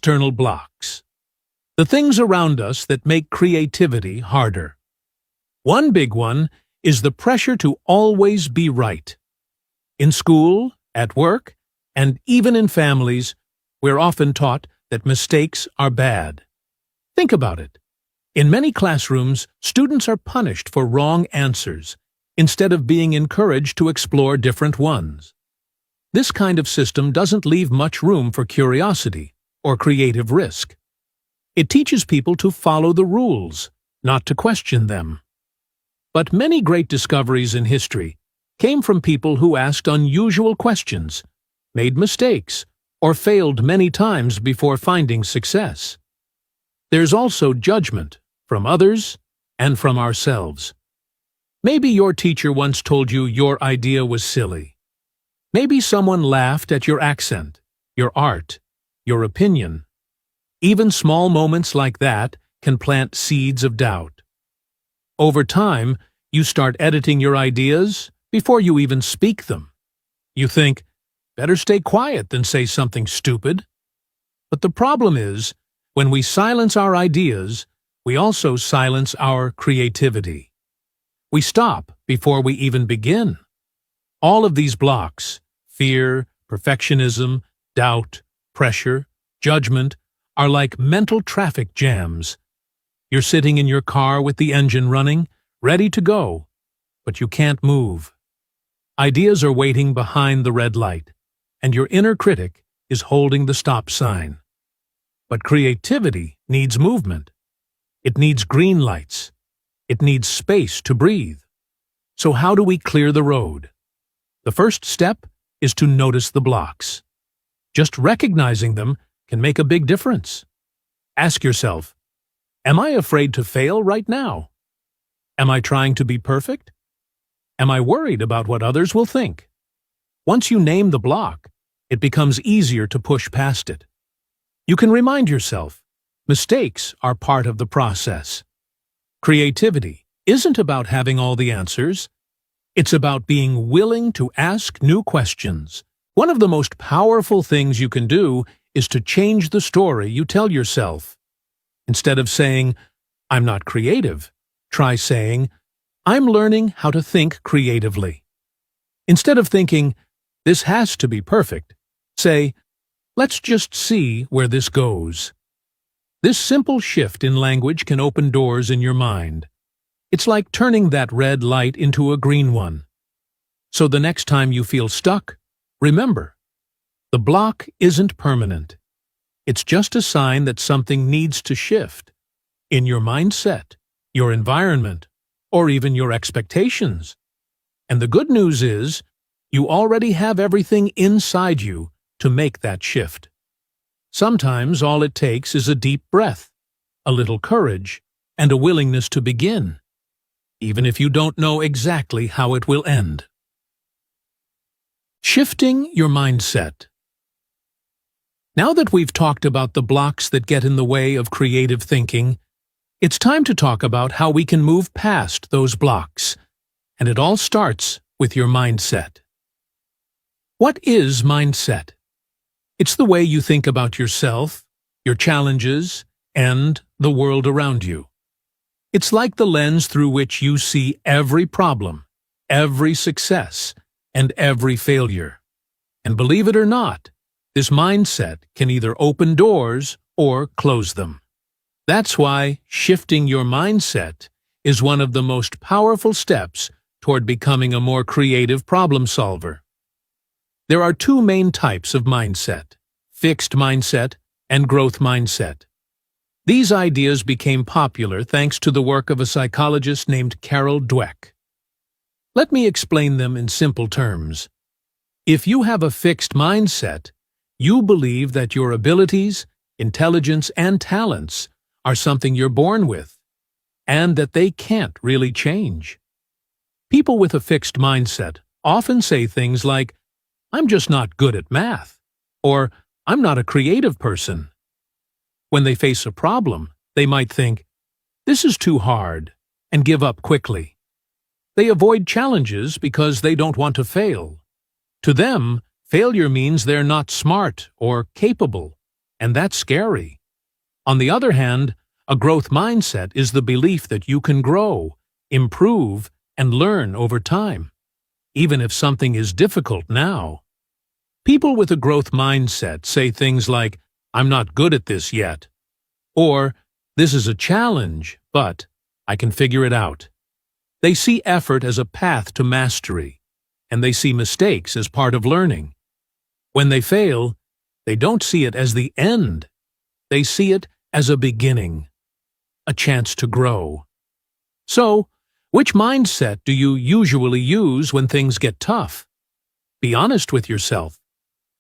external blocks. The things around us that make creativity harder. One big one is the pressure to always be right. In school, at work, and even in families, we're often taught that mistakes are bad. Think about it. In many classrooms, students are punished for wrong answers instead of being encouraged to explore different ones. This kind of system doesn't leave much room for curiosity or creative risk. It teaches people to follow the rules, not to question them. But many great discoveries in history came from people who asked unusual questions, made mistakes, or failed many times before finding success. There's also judgment from others and from ourselves. Maybe your teacher once told you your idea was silly. Maybe someone laughed at your accent, your art, your opinion. Even small moments like that can plant seeds of doubt. Over time, you start editing your ideas before you even speak them. You think, better stay quiet than say something stupid. But the problem is, when we silence our ideas, we also silence our creativity. We stop before we even begin. All of these blocks, fear, perfectionism, doubt, pressure, judgment, are like mental traffic jams. You're sitting in your car with the engine running, ready to go, but you can't move. Ideas are waiting behind the red light, and your inner critic is holding the stop sign. But creativity needs movement. It needs green lights. It needs space to breathe. So how do we clear the road? The first step is to notice the blocks. Just recognizing them can make a big difference. Ask yourself, am I afraid to fail right now? Am I trying to be perfect? Am I worried about what others will think? Once you name the block, it becomes easier to push past it. You can remind yourself, mistakes are part of the process. Creativity isn't about having all the answers. It's about being willing to ask new questions. One of the most powerful things you can do is to change the story you tell yourself. Instead of saying, I'm not creative, try saying, I'm learning how to think creatively. Instead of thinking, this has to be perfect, say, let's just see where this goes. This simple shift in language can open doors in your mind. It's like turning that red light into a green one. So the next time you feel stuck, remember, the block isn't permanent. It's just a sign that something needs to shift in your mindset, your environment, or even your expectations. And the good news is, you already have everything inside you to make that shift. Sometimes all it takes is a deep breath, a little courage, and a willingness to begin, even if you don't know exactly how it will end. Shifting your mindset. Now that we've talked about the blocks that get in the way of creative thinking, it's time to talk about how we can move past those blocks, and it all starts with your mindset. What is mindset? It's the way you think about yourself, your challenges, and the world around you. It's like the lens through which you see every problem, every success, and every failure. And believe it or not, this mindset can either open doors or close them. That's why shifting your mindset is one of the most powerful steps toward becoming a more creative problem solver. There are two main types of mindset: fixed mindset and growth mindset. These ideas became popular thanks to the work of a psychologist named Carol Dweck. Let me explain them in simple terms. If you have a fixed mindset, you believe that your abilities, intelligence, and talents are something you're born with, and that they can't really change. People with a fixed mindset often say things like, I'm just not good at math, or I'm not a creative person. When they face a problem, they might think, this is too hard, and give up quickly. They avoid challenges because they don't want to fail. To them, failure means they're not smart or capable. and that's scary. On the other hand, a growth mindset is the belief that you can grow, improve, and learn over time, even if something is difficult now. People with a growth mindset say things like, "I'm not good at this yet," or "This is a challenge, but I can figure it out." They see effort as a path to mastery, and they see mistakes as part of learning. When they fail, they don't see it as the end. They see it as a beginning, a chance to grow. So, which mindset do you usually use when things get tough? Be honest with yourself.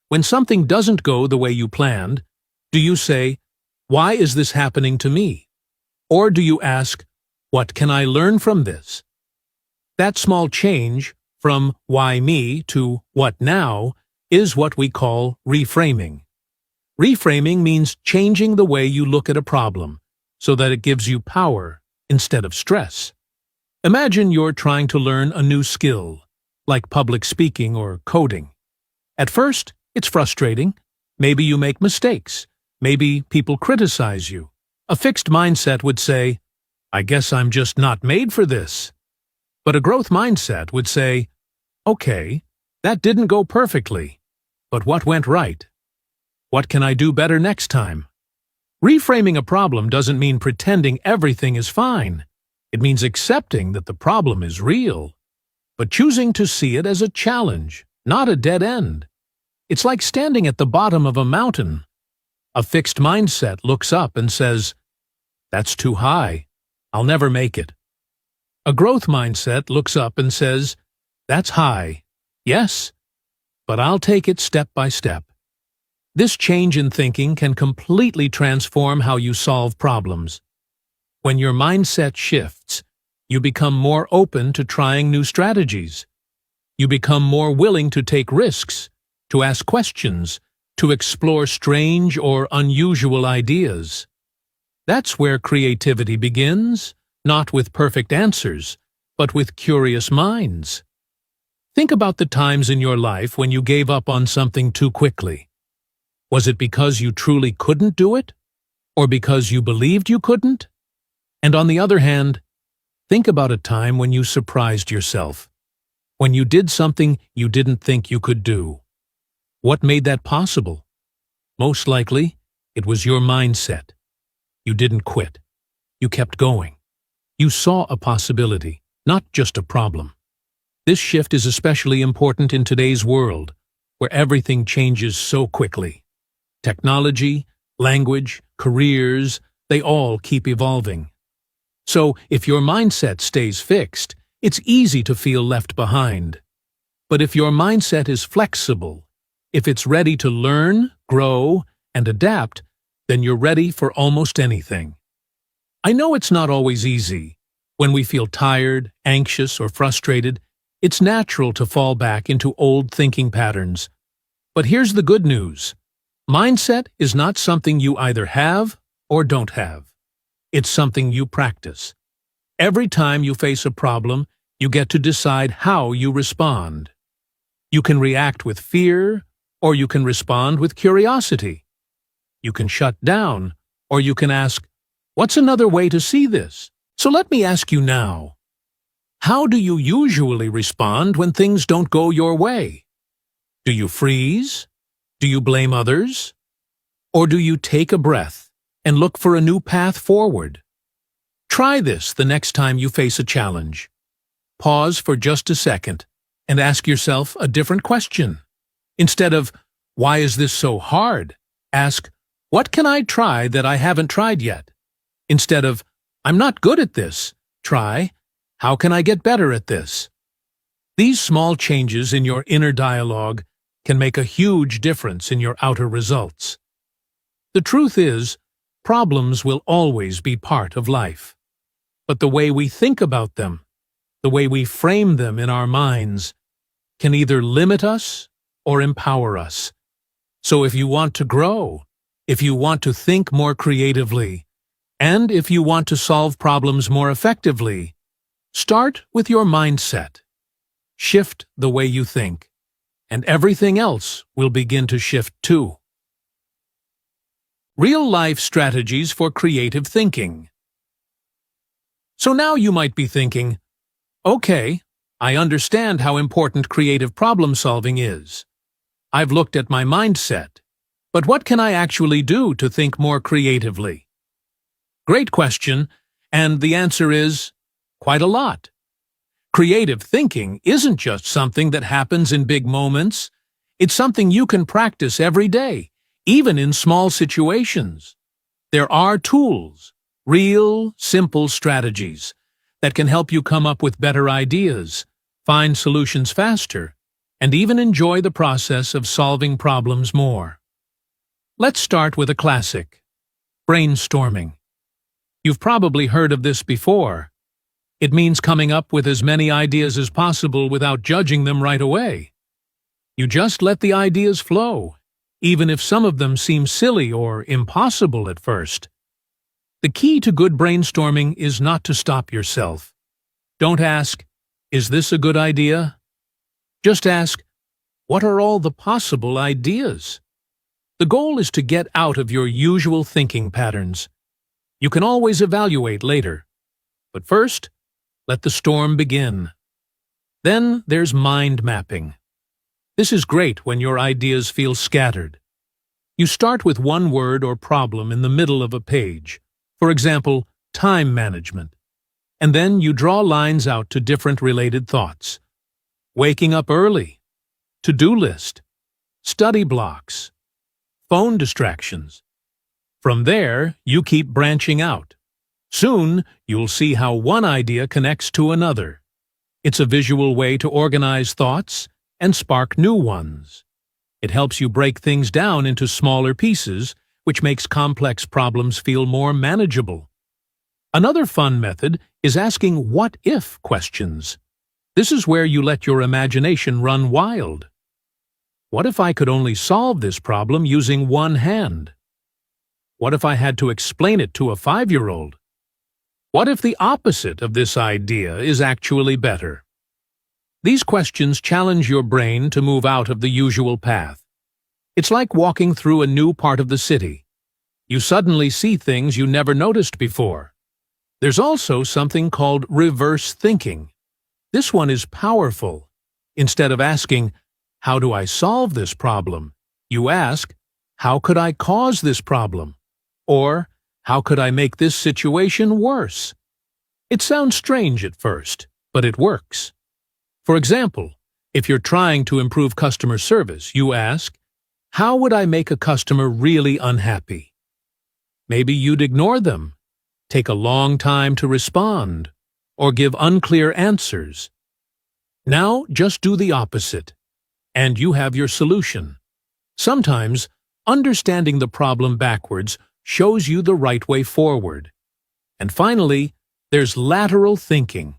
When something doesn't go the way you planned, do you say, "Why is this happening to me?" Or do you ask, "What can I learn from this?" That small change from "why me" to "what now" is what we call reframing. Reframing means changing the way you look at a problem so that it gives you power instead of stress. Imagine you're trying to learn a new skill, like public speaking or coding. At first, it's frustrating. Maybe you make mistakes. Maybe people criticize you. A fixed mindset would say, "I guess I'm just not made for this." But a growth mindset would say, "Okay, that didn't go perfectly, but what went right? What can I do better next time?" Reframing a problem doesn't mean pretending everything is fine. It means accepting that the problem is real, but choosing to see it as a challenge, not a dead end. It's like standing at the bottom of a mountain. A fixed mindset looks up and says, "That's too high. I'll never make it." A growth mindset looks up and says, "That's high. Yes, but I'll take it step by step." This change in thinking can completely transform how you solve problems. When your mindset shifts, you become more open to trying new strategies. You become more willing to take risks, to ask questions, to explore strange or unusual ideas. That's where creativity begins, not with perfect answers, but with curious minds. Think about the times in your life when you gave up on something too quickly. Was it because you truly couldn't do it? Or because you believed you couldn't? And on the other hand, think about a time when you surprised yourself, when you did something you didn't think you could do. What made that possible? Most likely, it was your mindset. You didn't quit. You kept going. You saw a possibility, not just a problem. This shift is especially important in today's world, where everything changes so quickly. Technology, language, careers, they all keep evolving. So, if your mindset stays fixed, it's easy to feel left behind. But if your mindset is flexible, if it's ready to learn, grow, and adapt, then you're ready for almost anything. I know it's not always easy. When we feel tired, anxious, or frustrated, it's natural to fall back into old thinking patterns. But here's the good news. Mindset is not something you either have or don't have. It's something you practice. Every time you face a problem, you get to decide how you respond. You can react with fear, or you can respond with curiosity. You can shut down, or you can ask, "What's another way to see this?" So let me ask you now, how do you usually respond when things don't go your way? Do you freeze? Do you blame others? Or do you take a breath and look for a new path forward? Try this the next time you face a challenge. Pause for just a second and ask yourself a different question. Instead of, "Why is this so hard?" ask, "What can I try that I haven't tried yet?" Instead of, "I'm not good at this," try, "How can I get better at this?" These small changes in your inner dialogue can make a huge difference in your outer results. The truth is, problems will always be part of life. But the way we think about them, the way we frame them in our minds, can either limit us or empower us. So if you want to grow, if you want to think more creatively, and if you want to solve problems more effectively, start with your mindset. Shift the way you think, and everything else will begin to shift too. Real-life strategies for creative thinking. So now you might be thinking, okay, I understand how important creative problem-solving is. I've looked at my mindset, but what can I actually do to think more creatively? Great question, and the answer is quite a lot. Creative thinking isn't just something that happens in big moments. It's something you can practice every day, even in small situations. There are tools, real, simple strategies that can help you come up with better ideas, find solutions faster, and even enjoy the process of solving problems more. Let's start with a classic, brainstorming. You've probably heard of this before. It means coming up with as many ideas as possible without judging them right away. You just let the ideas flow, even if some of them seem silly or impossible at first. The key to good brainstorming is not to stop yourself. Don't ask, "Is this a good idea?" Just ask, "What are all the possible ideas?" The goal is to get out of your usual thinking patterns. You can always evaluate later. But first, let the storm begin. Then there's mind mapping. This is great when your ideas feel scattered. You start with one word or problem in the middle of a page, for example, time management, and then you draw lines out to different related thoughts. Waking up early, to-do list, study blocks, phone distractions. From there, you keep branching out. Soon, you'll see how one idea connects to another. It's a visual way to organize thoughts and spark new ones. It helps you break things down into smaller pieces, which makes complex problems feel more manageable. Another fun method is asking what-if questions. This is where you let your imagination run wild. What if I could only solve this problem using one hand? What if I had to explain it to a 5-year-old? What if the opposite of this idea is actually better? These questions challenge your brain to move out of the usual path. It's like walking through a new part of the city. You suddenly see things you never noticed before. There's also something called reverse thinking. This one is powerful. Instead of asking, "How do I solve this problem?" you ask, "How could I cause this problem?" Or, "How could I make this situation worse?" It sounds strange at first, but it works. For example, if you're trying to improve customer service, you ask, "How would I make a customer really unhappy?" Maybe you'd ignore them, take a long time to respond, or give unclear answers. Now just do the opposite, and you have your solution. Sometimes, understanding the problem backwards shows you the right way forward. And finally, there's lateral thinking.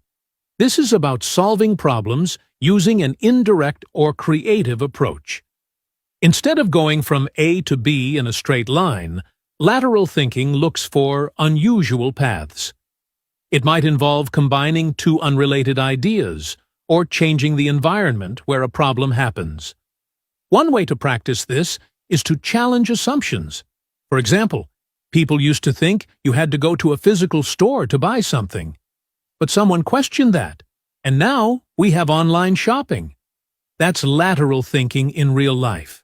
This is about solving problems using an indirect or creative approach. Instead of going from A to B in a straight line, lateral thinking looks for unusual paths. It might involve combining two unrelated ideas or changing the environment where a problem happens. One way to practice this is to challenge assumptions. For example, people used to think you had to go to a physical store to buy something. But someone questioned that, and now we have online shopping. That's lateral thinking in real life.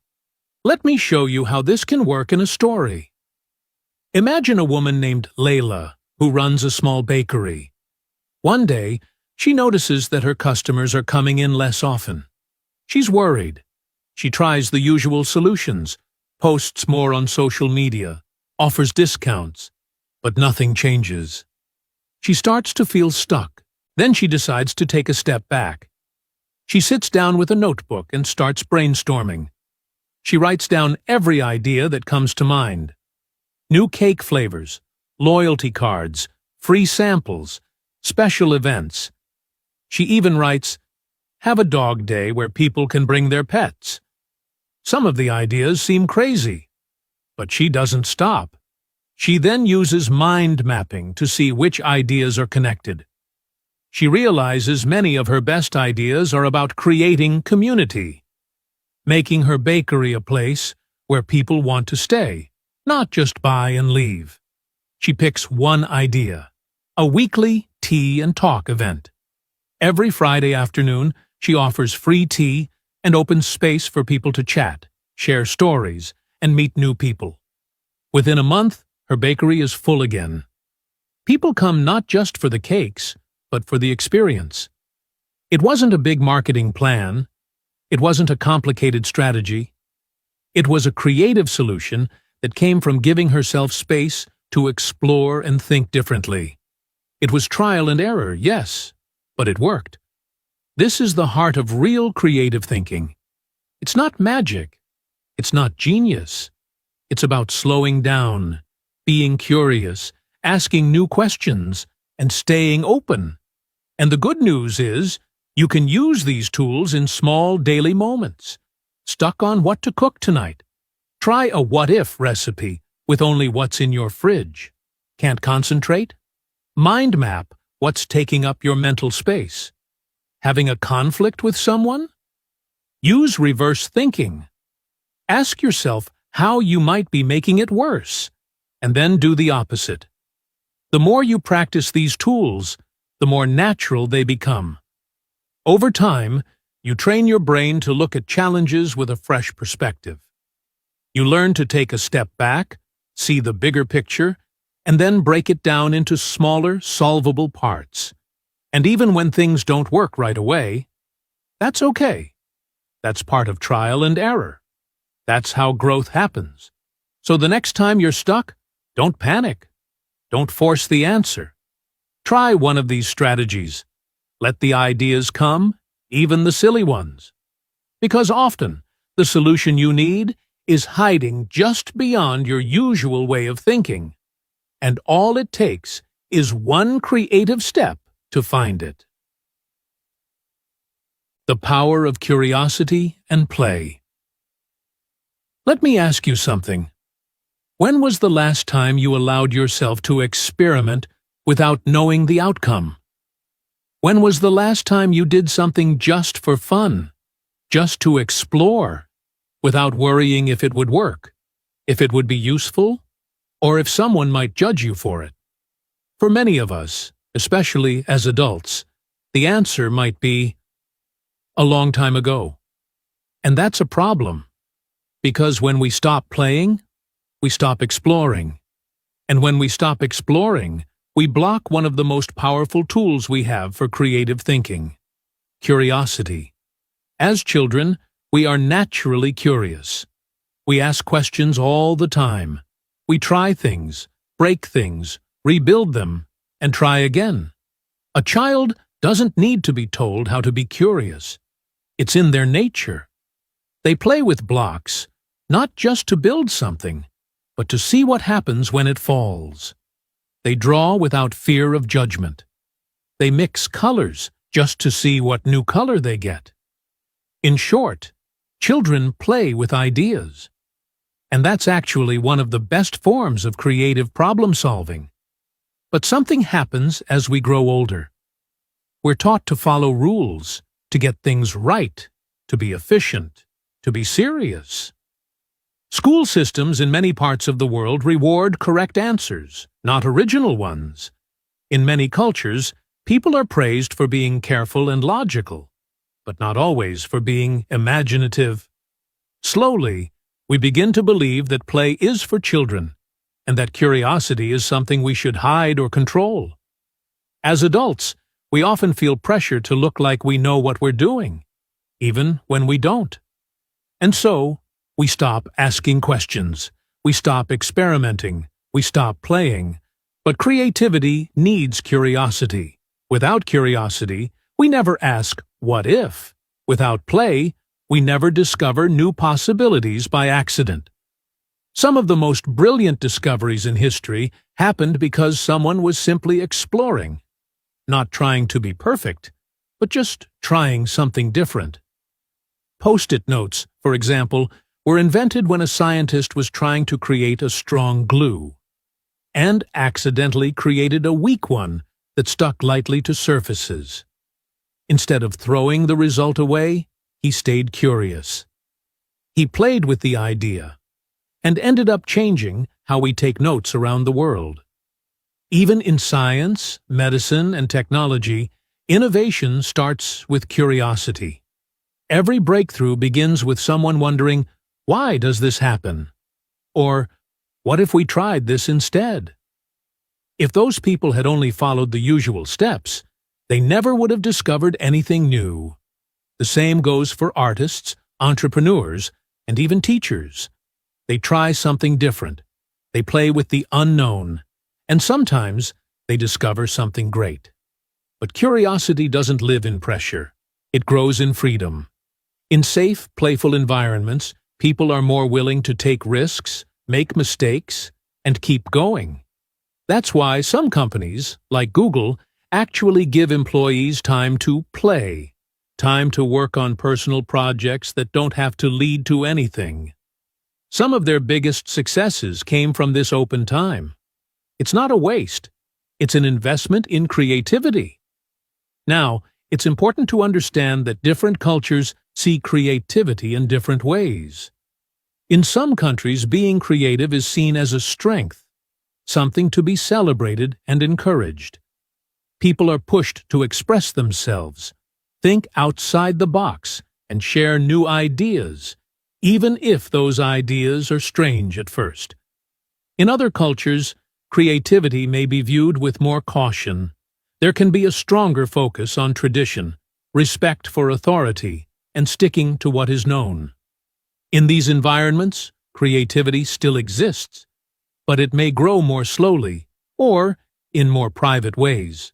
Let me show you how this can work in a story. Imagine a woman named Layla who runs a small bakery. One day, she notices that her customers are coming in less often. She's worried. She tries the usual solutions, posts more on social media, offers discounts, but nothing changes. She starts to feel stuck. Then she decides to take a step back. She sits down with a notebook and starts brainstorming. She writes down every idea that comes to mind. New cake flavors, loyalty cards, free samples, special events. She even writes, "Have a dog day where people can bring their pets." Some of the ideas seem crazy, but she doesn't stop. She then uses mind mapping to see which ideas are connected. She realizes many of her best ideas are about creating community, making her bakery a place where people want to stay, not just buy and leave. She picks one idea, a weekly tea and talk event. Every Friday afternoon, she offers free tea and opens space for people to chat, share stories, and meet new people. Within a month, her bakery is full again. People come not just for the cakes, but for the experience. It wasn't a big marketing plan. It wasn't a complicated strategy. It was a creative solution that came from giving herself space to explore and think differently. It was trial and error, yes, but it worked. This is the heart of real creative thinking. It's not magic. It's not genius. It's about slowing down, being curious, asking new questions, and staying open. And the good news is, you can use these tools in small daily moments. Stuck on what to cook tonight? Try a what-if recipe with only what's in your fridge. Can't concentrate? Mind map what's taking up your mental space. Having a conflict with someone? Use reverse thinking. Ask yourself how you might be making it worse, and then do the opposite. The more you practice these tools, the more natural they become. Over time, you train your brain to look at challenges with a fresh perspective. You learn to take a step back, see the bigger picture, and then break it down into smaller, solvable parts. And even when things don't work right away, that's okay. That's part of trial and error. That's how growth happens. So the next time you're stuck, don't panic. Don't force the answer. Try one of these strategies. Let the ideas come, even the silly ones. Because often, the solution you need is hiding just beyond your usual way of thinking. And all it takes is one creative step to find it. The power of curiosity and play. Let me ask you something. When was the last time you allowed yourself to experiment without knowing the outcome? When was the last time you did something just for fun, just to explore, without worrying if it would work, if it would be useful, or if someone might judge you for it? For many of us, especially as adults, the answer might be a long time ago. And that's a problem, because when we stop playing, we stop exploring. And when we stop exploring, we block one of the most powerful tools we have for creative thinking: curiosity. As children, we are naturally curious. We ask questions all the time. We try things, break things, rebuild them, and try again. A child doesn't need to be told how to be curious. It's in their nature. They play with blocks, not just to build something, but to see what happens when it falls. They draw without fear of judgment. They mix colors just to see what new color they get. In short, children play with ideas. And that's actually one of the best forms of creative problem-solving. But something happens as we grow older. We're taught to follow rules, to get things right, to be efficient, to be serious. School systems in many parts of the world reward correct answers, not original ones. In many cultures, people are praised for being careful and logical, but not always for being imaginative. Slowly, we begin to believe that play is for children, and that curiosity is something we should hide or control. As adults, we often feel pressure to look like we know what we're doing, even when we don't. And so, we stop asking questions, we stop experimenting, we stop playing. But creativity needs curiosity. Without curiosity, we never ask, what if? Without play, we never discover new possibilities by accident. Some of the most brilliant discoveries in history happened because someone was simply exploring, not trying to be perfect, but just trying something different. Post-it notes, for example, were invented when a scientist was trying to create a strong glue, and accidentally created a weak one that stuck lightly to surfaces. Instead of throwing the result away, he stayed curious. He played with the idea, and ended up changing how we take notes around the world. Even in science, medicine, and technology, innovation starts with curiosity. Every breakthrough begins with someone wondering, why does this happen? Or, what if we tried this instead? If those people had only followed the usual steps, they never would have discovered anything new. The same goes for artists, entrepreneurs, and even teachers. They try something different. They play with the unknown. And sometimes they discover something great. But curiosity doesn't live in pressure. It grows in freedom. In safe, playful environments, people are more willing to take risks, make mistakes, and keep going. That's why some companies, like Google, actually give employees time to play, time to work on personal projects that don't have to lead to anything. Some of their biggest successes came from this open time. It's not a waste. It's an investment in creativity. Now, it's important to understand that different cultures see creativity in different ways. In some countries, being creative is seen as a strength, something to be celebrated and encouraged. People are pushed to express themselves, think outside the box, and share new ideas, even if those ideas are strange at first. In other cultures, creativity may be viewed with more caution. There can be a stronger focus on tradition, respect for authority, and sticking to what is known. In these environments, creativity still exists, but it may grow more slowly or in more private ways.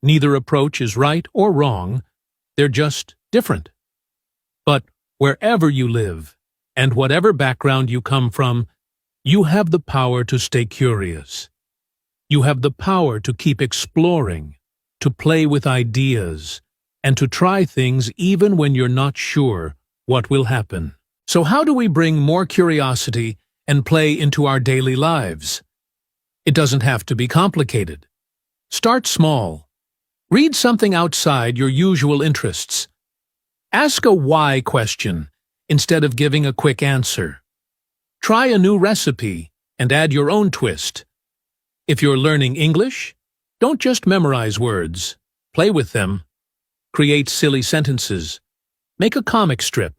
Neither approach is right or wrong, they're just different. But wherever you live, and whatever background you come from, you have the power to stay curious. You have the power to keep exploring, to play with ideas, and to try things even when you're not sure what will happen. So how do we bring more curiosity and play into our daily lives? It doesn't have to be complicated. Start small. Read something outside your usual interests. Ask a why question instead of giving a quick answer. Try a new recipe and add your own twist. If you're learning English, don't just memorize words. Play with them. Create silly sentences. Make a comic strip.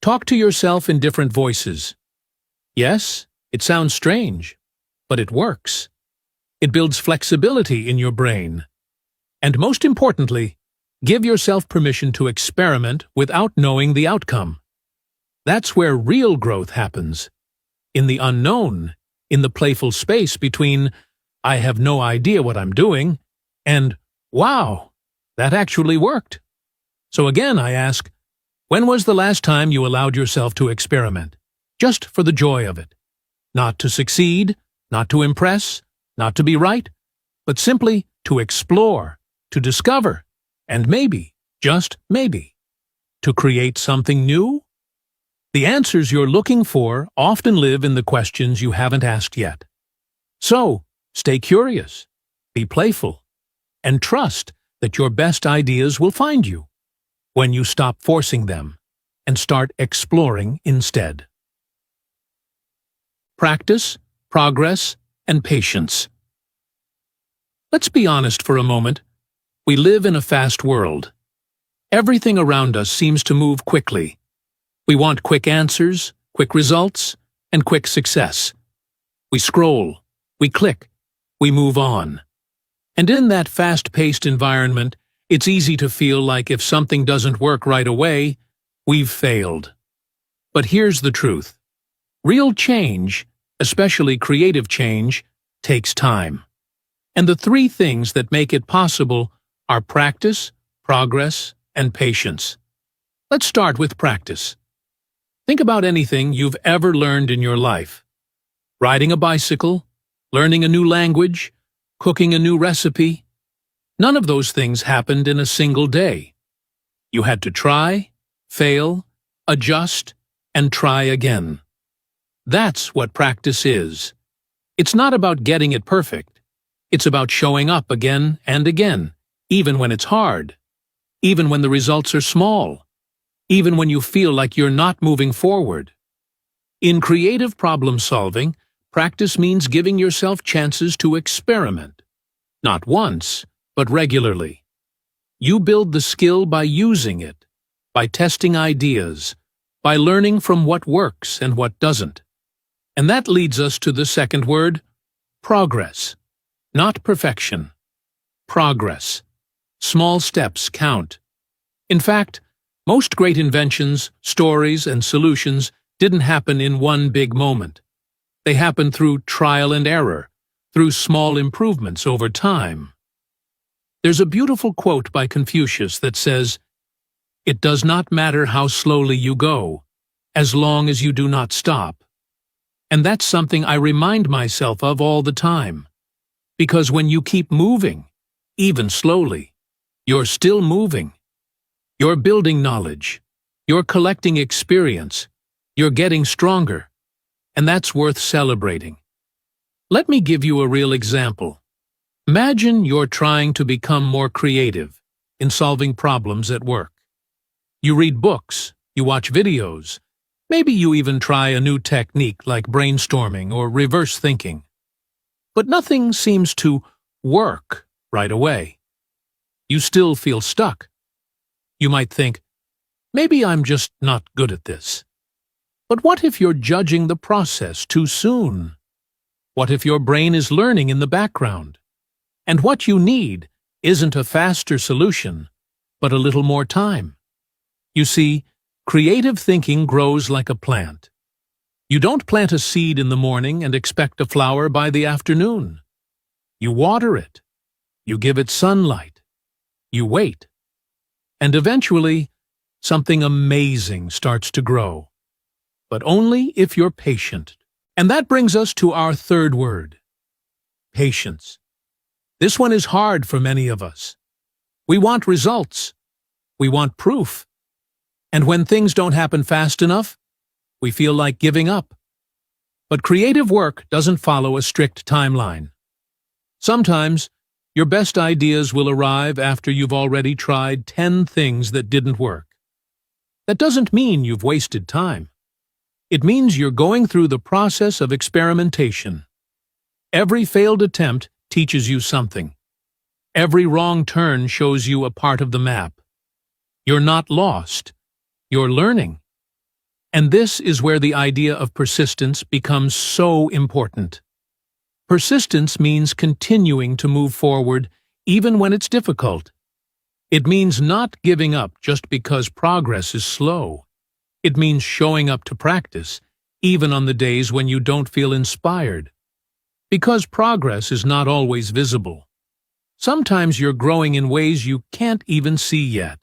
Talk to yourself in different voices. Yes, it sounds strange, but it works. It builds flexibility in your brain. And most importantly, give yourself permission to experiment without knowing the outcome. That's where real growth happens. In the unknown, in the playful space between, I have no idea what I'm doing, and, wow, that actually worked. So again, I ask, when was the last time you allowed yourself to experiment? Just for the joy of it. Not to succeed, not to impress, not to be right, but simply to explore, to discover, and maybe, just maybe, to create something new? The answers you're looking for often live in the questions you haven't asked yet. So, stay curious, be playful, and trust that your best ideas will find you when you stop forcing them and start exploring instead. Practice, progress, and patience. Let's be honest for a moment. We live in a fast world. Everything around us seems to move quickly. We want quick answers, quick results, and quick success. We scroll, we click, we move on. And in that fast-paced environment, it's easy to feel like if something doesn't work right away, we've failed. But here's the truth. Real change, especially creative change, takes time. And the three things that make it possible are practice, progress, and patience. Let's start with practice. Think about anything you've ever learned in your life. Riding a bicycle, learning a new language, cooking a new recipe. None of those things happened in a single day. You had to try, fail, adjust, and try again. That's what practice is. It's not about getting it perfect. It's about showing up again and again, even when it's hard, even when the results are small, even when you feel like you're not moving forward. In creative problem solving, Practice means giving yourself chances to experiment. Not once, but regularly. You build the skill by using it, by testing ideas, by learning from what works and what doesn't. And that leads us to the second word, progress. Not perfection. Progress. Small steps count. In fact, most great inventions, stories, and solutions didn't happen in one big moment. They happened through trial and error, through small improvements over time. There's a beautiful quote by Confucius that says, "It does not matter how slowly you go, as long as you do not stop." And that's something I remind myself of all the time. Because when you keep moving, even slowly, you're still moving. You're building knowledge. You're collecting experience. You're getting stronger. And that's worth celebrating. Let me give you a real example. Imagine you're trying to become more creative in solving problems at work. You read books, you watch videos, maybe you even try a new technique like brainstorming or reverse thinking. But nothing seems to work right away. You still feel stuck. You might think, maybe I'm just not good at this. But what if you're judging the process too soon? What if your brain is learning in the background? And what you need isn't a faster solution, but a little more time. You see, creative thinking grows like a plant. You don't plant a seed in the morning and expect a flower by the afternoon. You water it. You give it sunlight. You wait. And eventually, something amazing starts to grow. But only if you're patient. And that brings us to our third word, patience. This one is hard for many of us. We want results. We want proof. And when things don't happen fast enough, we feel like giving up. But creative work doesn't follow a strict timeline. Sometimes, your best ideas will arrive after you've already tried 10 things that didn't work. That doesn't mean you've wasted time. It means you're going through the process of experimentation. Every failed attempt teaches you something. Every wrong turn shows you a part of the map. You're not lost. You're learning. And this is where the idea of persistence becomes so important. Persistence means continuing to move forward even when it's difficult. It means not giving up just because progress is slow. It means showing up to practice, even on the days when you don't feel inspired. Because progress is not always visible. Sometimes you're growing in ways you can't even see yet.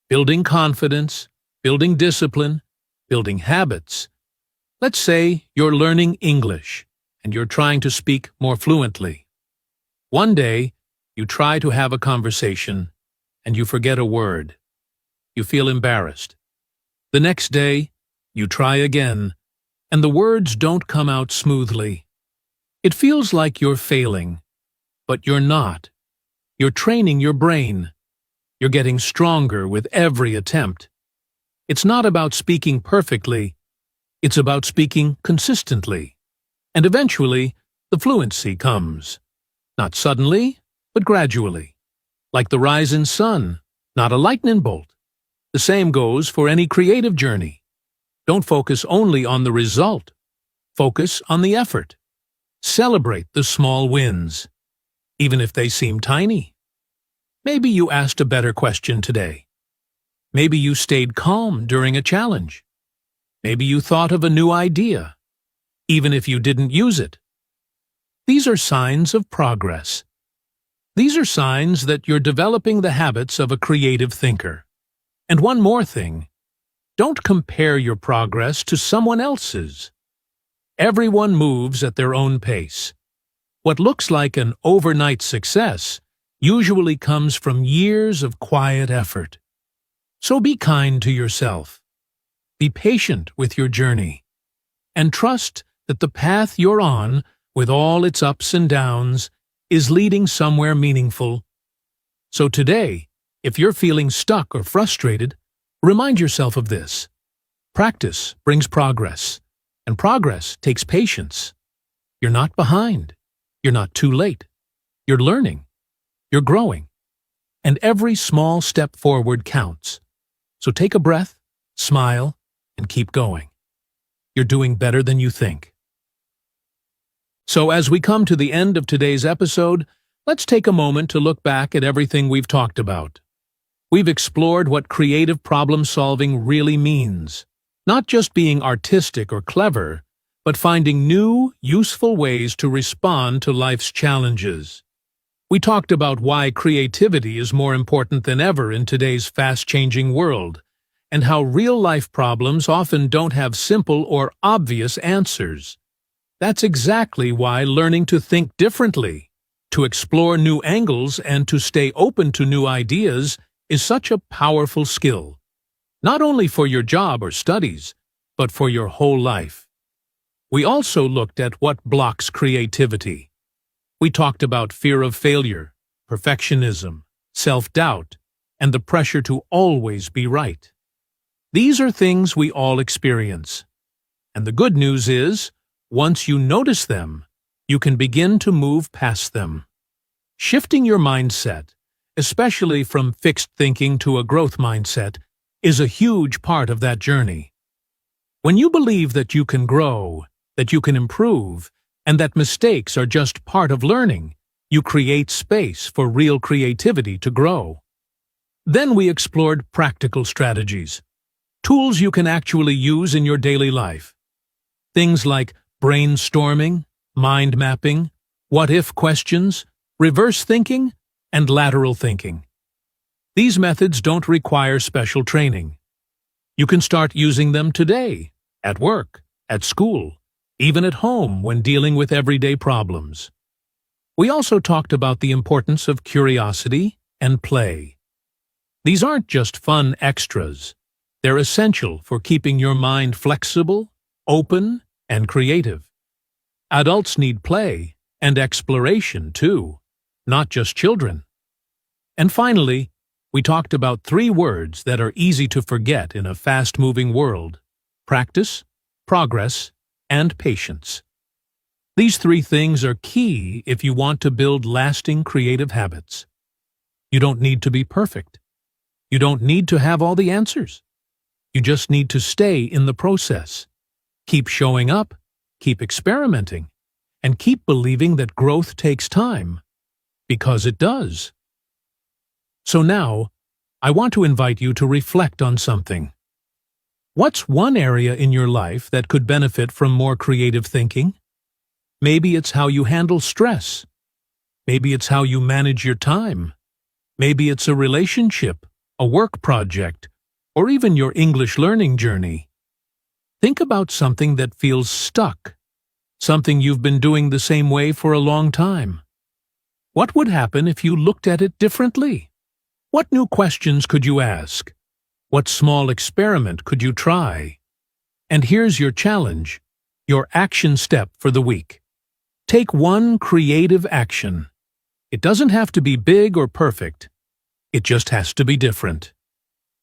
Building confidence, building discipline, building habits. Let's say you're learning English, and you're trying to speak more fluently. One day, you try to have a conversation, and you forget a word. You feel embarrassed. The next day, you try again, and the words don't come out smoothly. It feels like you're failing, but you're not. You're training your brain. You're getting stronger with every attempt. It's not about speaking perfectly. It's about speaking consistently. And eventually, the fluency comes. Not suddenly, but gradually. Like the rising sun, not a lightning bolt. The same goes for any creative journey. Don't focus only on the result. Focus on the effort. Celebrate the small wins, even if they seem tiny. Maybe you asked a better question today. Maybe you stayed calm during a challenge. Maybe you thought of a new idea, even if you didn't use it. These are signs of progress. These are signs that you're developing the habits of a creative thinker. And one more thing, don't compare your progress to someone else's. Everyone moves at their own pace. What looks like an overnight success usually comes from years of quiet effort. So be kind to yourself. Be patient with your journey. And trust that the path you're on, with all its ups and downs, is leading somewhere meaningful. So today, if you're feeling stuck or frustrated, remind yourself of this. Practice brings progress, and progress takes patience. You're not behind. You're not too late. You're learning. You're growing. And every small step forward counts. So take a breath, smile, and keep going. You're doing better than you think. So as we come to the end of today's episode, let's take a moment to look back at everything we've talked about. We've explored what creative problem-solving really means. Not just being artistic or clever, but finding new, useful ways to respond to life's challenges. We talked about why creativity is more important than ever in today's fast-changing world, and how real-life problems often don't have simple or obvious answers. That's exactly why learning to think differently, to explore new angles, and to stay open to new ideas is such a powerful skill, not only for your job or studies, but for your whole life. We also looked at what blocks creativity. We talked about fear of failure, perfectionism, self-doubt, and the pressure to always be right. These are things we all experience. And the good news is, once you notice them, you can begin to move past them. Shifting your mindset, especially from fixed thinking to a growth mindset, is a huge part of that journey. When you believe that you can grow, that you can improve, and that mistakes are just part of learning, you create space for real creativity to grow. Then we explored practical strategies, tools you can actually use in your daily life. Things like brainstorming, mind mapping, what-if questions, reverse thinking, and lateral thinking. These methods don't require special training. You can start using them today, at work, at school, even at home when dealing with everyday problems. We also talked about the importance of curiosity and play. These aren't just fun extras. They're essential for keeping your mind flexible, open, and creative. Adults need play and exploration too, not just children. And finally, we talked about 3 words that are easy to forget in a fast-moving world: practice, progress, and patience. These 3 things are key if you want to build lasting creative habits. You don't need to be perfect. You don't need to have all the answers. You just need to stay in the process. Keep showing up, keep experimenting, and keep believing that growth takes time, because it does. So now, I want to invite you to reflect on something. What's one area in your life that could benefit from more creative thinking? Maybe it's how you handle stress. Maybe it's how you manage your time. Maybe it's a relationship, a work project, or even your English learning journey. Think about something that feels stuck, something you've been doing the same way for a long time. What would happen if you looked at it differently? What new questions could you ask? What small experiment could you try? And here's your challenge, your action step for the week. Take one creative action. It doesn't have to be big or perfect. It just has to be different.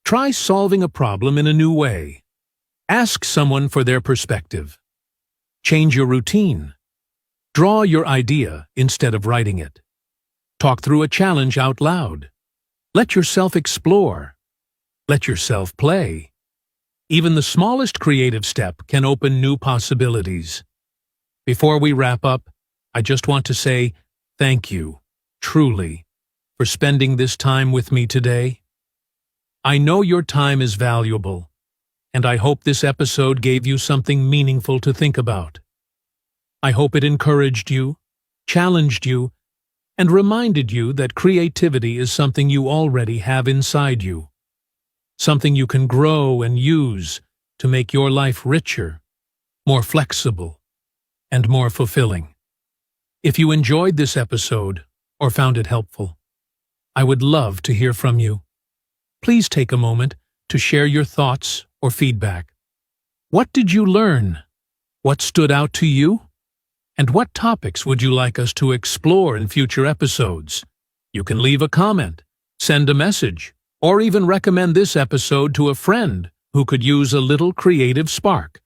Try solving a problem in a new way. Ask someone for their perspective. Change your routine. Draw your idea instead of writing it. Talk through a challenge out loud. Let yourself explore. Let yourself play. Even the smallest creative step can open new possibilities. Before we wrap up, I just want to say thank you, truly, for spending this time with me today. I know your time is valuable, and I hope this episode gave you something meaningful to think about. I hope it encouraged you, challenged you, and reminded you that creativity is something you already have inside you, something you can grow and use to make your life richer, more flexible, and more fulfilling. If you enjoyed this episode or found it helpful, I would love to hear from you. Please take a moment to share your thoughts or feedback. What did you learn? What stood out to you? And what topics would you like us to explore in future episodes? You can leave a comment, send a message, or even recommend this episode to a friend who could use a little creative spark.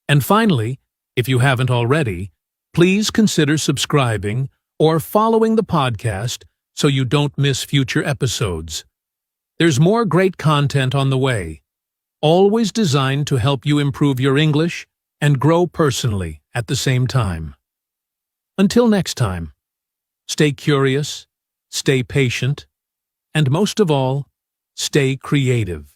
And finally, if you haven't already, Please consider subscribing or following the podcast so you don't miss future episodes. There's more great content on the way, always designed to help you improve your English and grow personally at the same time. Until next time, stay curious, stay patient, and most of all, stay creative.